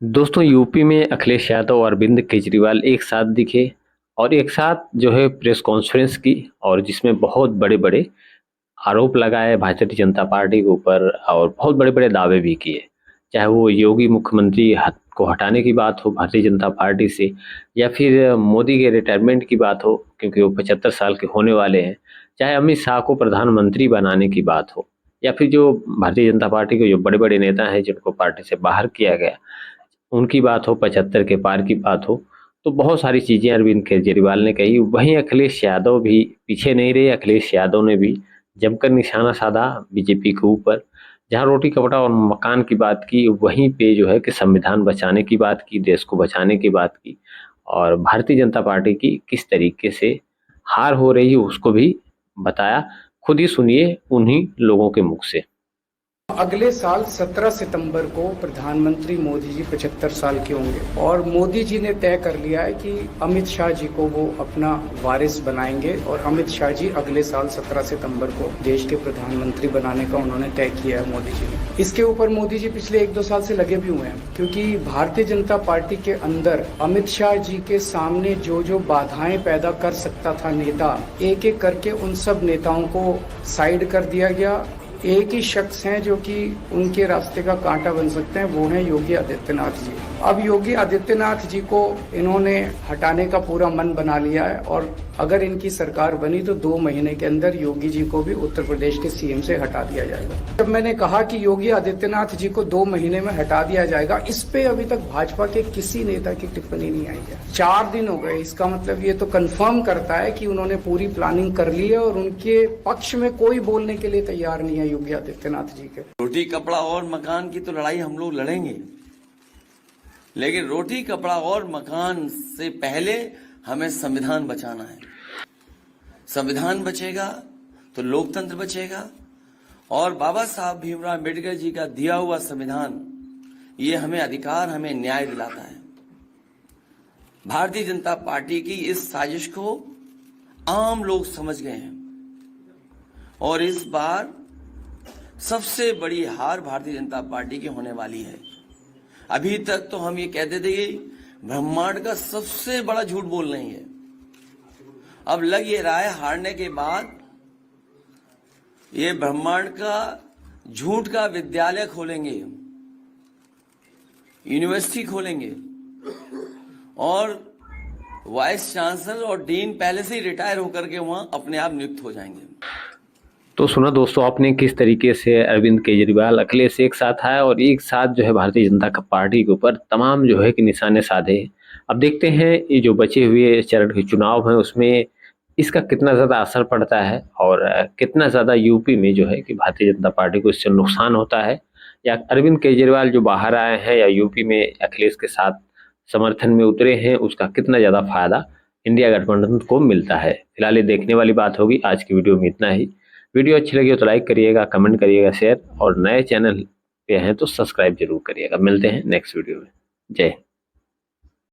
दोस्तों यूपी में अखिलेश यादव और अरविंद केजरीवाल एक साथ दिखे और एक साथ जो है प्रेस कॉन्फ्रेंस की और जिसमें बहुत बड़े-बड़े आरोप लगाए भारतीय जनता पार्टी के ऊपर और बहुत बड़े-बड़े दावे भी किए। चाहे वो योगी मुख्यमंत्री को हटाने की बात हो भारतीय जनता पार्टी से या फिर मोदी के रिटायरमेंट की बात हो क्योंकि वो 75 साल के होने वाले हैं। चाहे अमित शाह को प्रधानमंत्री बनाने की बात हो या फिर जो भारतीय जनता पार्टी के जो बड़े-बड़े नेता हैं जिनको पार्टी से बाहर किया गया उनकी बात हो, 75 के पार की बात हो, तो बहुत सारी चीज़ें अरविंद केजरीवाल ने कही। वहीं अखिलेश यादव भी पीछे नहीं रहे, अखिलेश यादव ने भी जमकर निशाना साधा बीजेपी के ऊपर। जहाँ रोटी कपड़ा और मकान की बात की, वहीं पे जो है कि संविधान बचाने की बात की, देश को बचाने की बात की और भारतीय जनता पार्टी की किस तरीके से हार हो रही है उसको भी बताया। खुद ही सुनिए उन्हीं लोगों के मुख से। अगले साल 17 सितंबर को प्रधानमंत्री मोदी जी 75 साल के होंगे और मोदी जी ने तय कर लिया है कि अमित शाह जी को वो अपना वारिस बनाएंगे और अमित शाह जी अगले साल 17 सितंबर को देश के प्रधानमंत्री बनाने का उन्होंने तय किया है मोदी जी ने। इसके ऊपर मोदी जी पिछले 1-2 साल से लगे भी हुए हैं क्योंकि भारतीय जनता पार्टी के अंदर अमित शाह जी के सामने जो जो बाधाएं पैदा कर सकता था नेता, एक एक करके उन सब नेताओं को साइड कर दिया गया। एक ही शख्स हैं जो कि उनके रास्ते का कांटा बन सकते हैं, वो हैं योगी आदित्यनाथ जी। अब योगी आदित्यनाथ जी को इन्होंने हटाने का पूरा मन बना लिया है और अगर इनकी सरकार बनी तो 2 महीने के अंदर योगी जी को भी उत्तर प्रदेश के सीएम से हटा दिया जाएगा। जब मैंने कहा कि योगी आदित्यनाथ जी को 2 महीने में हटा दिया जाएगा, इस पे अभी तक भाजपा के किसी नेता की टिप्पणी नहीं आई है। 4 दिन हो गए, इसका मतलब ये तो कंफर्म करता है कि उन्होंने पूरी प्लानिंग कर ली है और उनके पक्ष में कोई बोलने के लिए तैयार नहीं है योगी आदित्यनाथ जी के। रोटी कपड़ा और मकान की तो लड़ाई हम लोग लड़ेंगे, लेकिन रोटी कपड़ा और मकान से पहले हमें संविधान बचाना है। संविधान बचेगा तो लोकतंत्र बचेगा और बाबा साहब भीमराव अम्बेडकर जी का दिया हुआ संविधान ये हमें अधिकार, हमें न्याय दिलाता है। भारतीय जनता पार्टी की इस साजिश को आम लोग समझ गए हैं और इस बार सबसे बड़ी हार भारतीय जनता पार्टी की होने वाली है। अभी तक तो हम ये कहते थे कि ब्रह्मांड का सबसे बड़ा झूठ बोल रही है, अब लग ये रहा है हारने के बाद ये ब्रह्मांड का झूठ का विद्यालय खोलेंगे, यूनिवर्सिटी खोलेंगे और वाइस चांसलर और डीन पहले से ही रिटायर होकर के वहां अपने आप नियुक्त हो जाएंगे। तो सुना दोस्तों आपने किस तरीके से अरविंद केजरीवाल अखिलेश एक साथ आया और एक साथ जो है भारतीय जनता पार्टी के ऊपर तमाम जो है कि निशाने साधे। अब देखते हैं ये जो बचे हुए चरण के चुनाव हैं उसमें इसका कितना ज़्यादा असर पड़ता है और कितना ज़्यादा यूपी में जो है कि भारतीय जनता पार्टी को इससे नुकसान होता है या अरविंद केजरीवाल जो बाहर आए हैं या यूपी में अखिलेश के साथ समर्थन में उतरे हैं उसका कितना ज़्यादा फायदा इंडिया गठबंधन को मिलता है। फिलहाल ये देखने वाली बात होगी। आज की वीडियो में इतना ही। वीडियो अच्छी लगी हो तो लाइक करिएगा, कमेंट करिएगा, शेयर और नए चैनल पे हैं तो सब्सक्राइब जरूर करिएगा। मिलते हैं नेक्स्ट वीडियो में। जय हिंद।